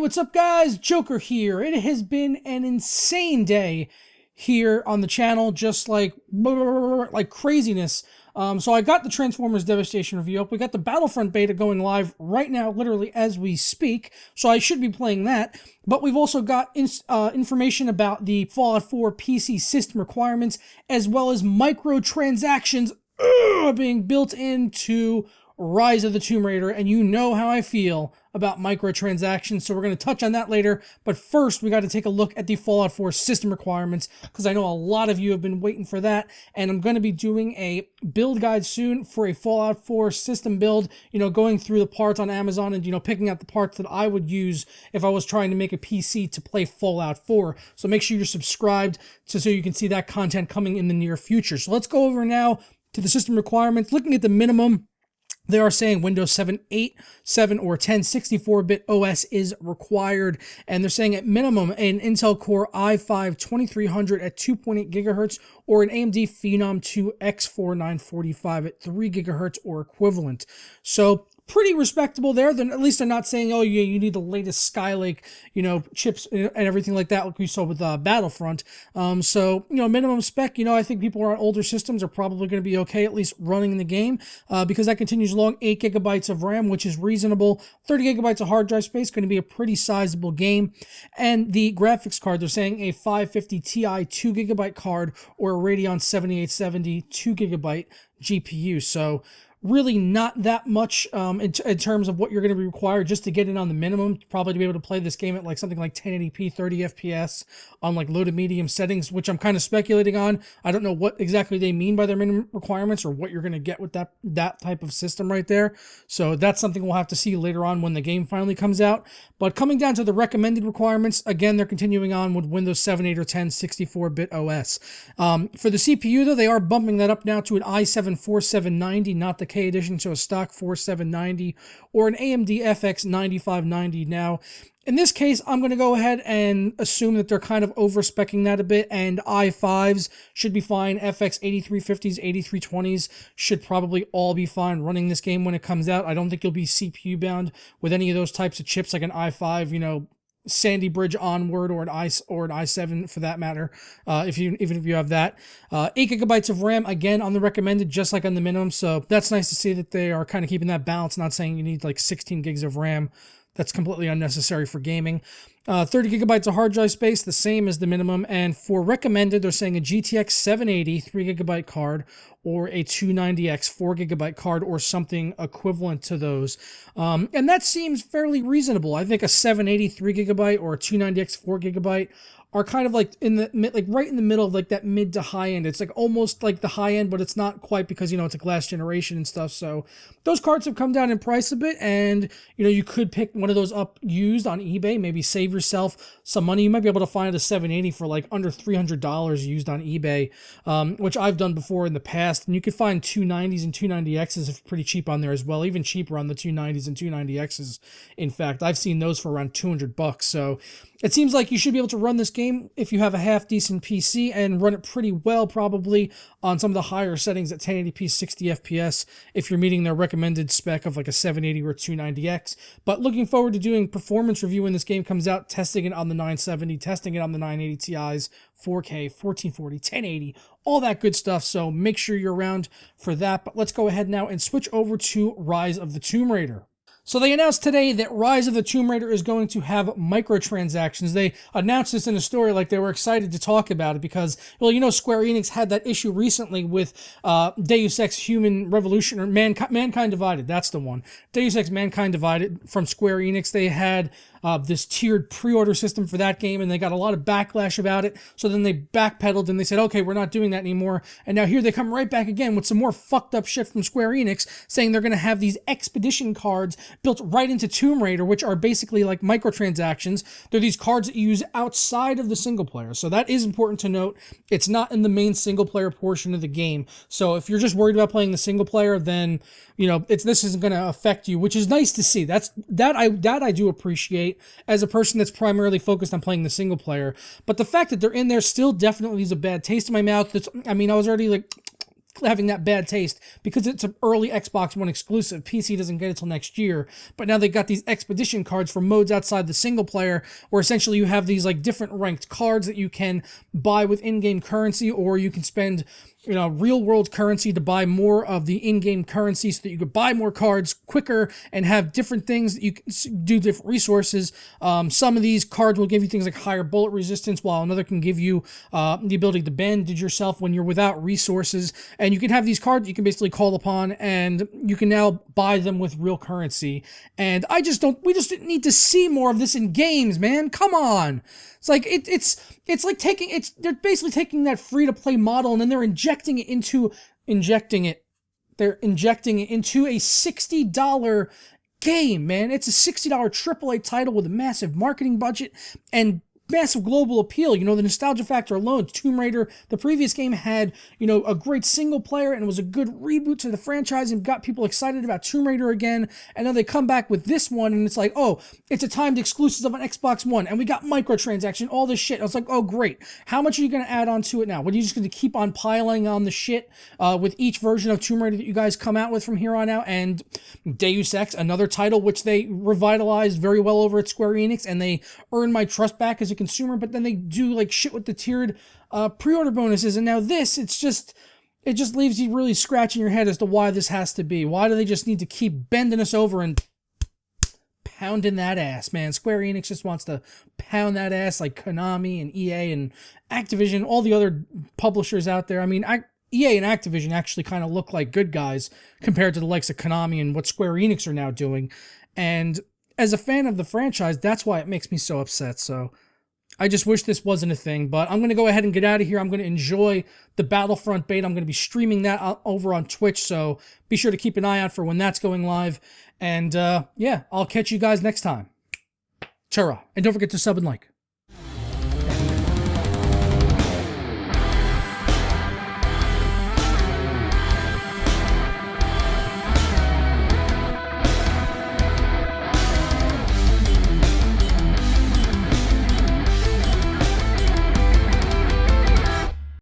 What's up guys? Joker here. It has been an insane day here on the channel, just like craziness. So I got the Transformers Devastation review up. We got the Battlefront beta going live right now, literally as we speak. So I should be playing that. But we've also got information about the Fallout 4 PC system requirements, as well as microtransactions being built into Rise of the Tomb Raider, and you know how I feel about microtransactions, so we're going to touch on that later. But first, we got to take a look at the Fallout 4 system requirements, because I know a lot of you have been waiting for that, and I'm going to be doing a build guide soon for a Fallout 4 system build, going through the parts on Amazon and, picking out the parts that I would use if I was trying to make a PC to play Fallout 4. So make sure you're subscribed so you can see that content coming in the near future. So let's go over now to the system requirements. Looking at the minimum, they are saying Windows 7, 8, 7, or 10 64-bit OS is required, and they're saying at minimum an Intel Core i5-2300 at 2.8 gigahertz or an AMD Phenom 2 X4945 at 3 gigahertz or equivalent. So pretty respectable there. Then at least they're not saying, oh, yeah, you need the latest Skylake, chips and everything like that, like we saw with Battlefront. So, minimum spec, I think people who are on older systems are probably going to be okay, at least running the game, because that continues along. 8 gigabytes of RAM, which is reasonable. 30 gigabytes of hard drive space, going to be a pretty sizable game. And the graphics card, they're saying a 550 Ti 2 gigabyte card or a Radeon 7870 2 gigabyte GPU. So really not that much in terms of what you're going to be required just to get in on the minimum, probably to be able to play this game at something like 1080p 30 FPS on low to medium settings, which I'm kind of speculating on. I don't know what exactly they mean by their minimum requirements or what you're going to get with that type of system right there. So that's something we'll have to see later on when the game finally comes out. But coming down to the recommended requirements, again, they're continuing on with Windows 7, 8, or 10 64-bit OS. For the CPU, though, they are bumping that up now to an i7-4790, not the K edition, so a stock 4790, or an AMD FX 9590. Now, in this case, I'm going to go ahead and assume that they're kind of over-speccing that a bit, and i5s should be fine. FX 8350s, 8320s should probably all be fine running this game when it comes out. I don't think you'll be CPU bound with any of those types of chips, like an i5, Sandy Bridge onward, or an i7 for that matter, even if you have that. 8 gigabytes of RAM, again, on the recommended, just like on the minimum. So that's nice to see that they are kind of keeping that balance, not saying you need 16 gigs of RAM. That's completely unnecessary for gaming. 30 gigabytes of hard drive space, the same as the minimum. And for recommended, they're saying a GTX 780 3 gigabyte card or a 290X 4 gigabyte card or something equivalent to those. And that seems fairly reasonable. I think a 780 3 gigabyte or a 290X 4 gigabyte are kind of right in the middle of that mid to high end. It's almost like the high end, but it's not quite, because it's like last generation and stuff. So those cards have come down in price a bit, and you could pick one of those up used on eBay, maybe save yourself some money. You might be able to find a 780 for under $300 used on eBay, which I've done before in the past. And you could find 290s and 290Xs pretty cheap on there as well, even cheaper on the 290s and 290Xs. In fact, I've seen those for around $200. So it seems like you should be able to run this game if you have a half-decent PC and run it pretty well, probably on some of the higher settings at 1080p 60 FPS if you're meeting their recommended spec of a 780 or 290X. But looking forward to doing performance review when this game comes out, testing it on the 970, testing it on the 980 Ti's, 4K, 1440, 1080, all that good stuff. So make sure you're around for that. But let's go ahead now and switch over to Rise of the Tomb Raider. So they announced today that Rise of the Tomb Raider is going to have microtransactions. They announced this in a story like they were excited to talk about it because, Square Enix had that issue recently with Deus Ex Human Revolution, or Mankind Divided. That's the one. Deus Ex Mankind Divided from Square Enix. They had this tiered pre-order system for that game, and they got a lot of backlash about it. So then they backpedaled and they said, okay, we're not doing that anymore. And now here they come right back again with some more fucked up shit from Square Enix, saying they're going to have these expedition cards built right into Tomb Raider, which are basically like microtransactions. They're these cards that you use outside of the single player. So that is important to note. It's not in the main single player portion of the game. So if you're just worried about playing the single player, then this isn't going to affect you, which is nice to see. That I do appreciate as a person that's primarily focused on playing the single player. But the fact that they're in there still definitely leaves a bad taste in my mouth. I was already having that bad taste because it's an early Xbox One exclusive. PC doesn't get it till next year. But now they've got these expedition cards for modes outside the single player, where essentially you have these like different ranked cards that you can buy with in-game currency, or you can spend real world currency to buy more of the in-game currency so that you could buy more cards quicker and have different things that you can do, different resources. Some of these cards will give you things like higher bullet resistance, while another can give you the ability to bandage yourself when you're without resources. And you can have these cards you can basically call upon, and you can now buy them with real currency. And we just didn't need to see more of this in games, man. Come on. It's like they're basically taking that free-to-play model and then they're injecting it into a $60 game, man. It's a $60 AAA title with a massive marketing budget and massive global appeal. The nostalgia factor alone. Tomb Raider, the previous game, had a great single player and was a good reboot to the franchise and got people excited about Tomb Raider again. And then they come back with this one and it's like, oh, it's a timed exclusive of an Xbox One, and we got microtransaction, all this shit. I was like, oh great, how much are you going to add on to it now? What, are you just going to keep on piling on the shit with each version of Tomb Raider that you guys come out with from here on out? And Deus Ex, another title which they revitalized very well over at Square Enix, and they earned my trust back as a consumer, but then they do like shit with the tiered pre-order bonuses, and now this, it just leaves you really scratching your head as to why this has to be. Why do they just need to keep bending us over and pounding that ass, man? Square Enix just wants to pound that ass like Konami and EA and Activision, all the other publishers out there. I mean, EA and Activision actually kind of look like good guys compared to the likes of Konami and what Square Enix are now doing. And as a fan of the franchise, that's why it makes me so upset. So I just wish this wasn't a thing, but I'm going to go ahead and get out of here. I'm going to enjoy the Battlefront beta. I'm going to be streaming that over on Twitch, so be sure to keep an eye out for when that's going live. And yeah, I'll catch you guys next time. Ta-ra. And don't forget to sub and like.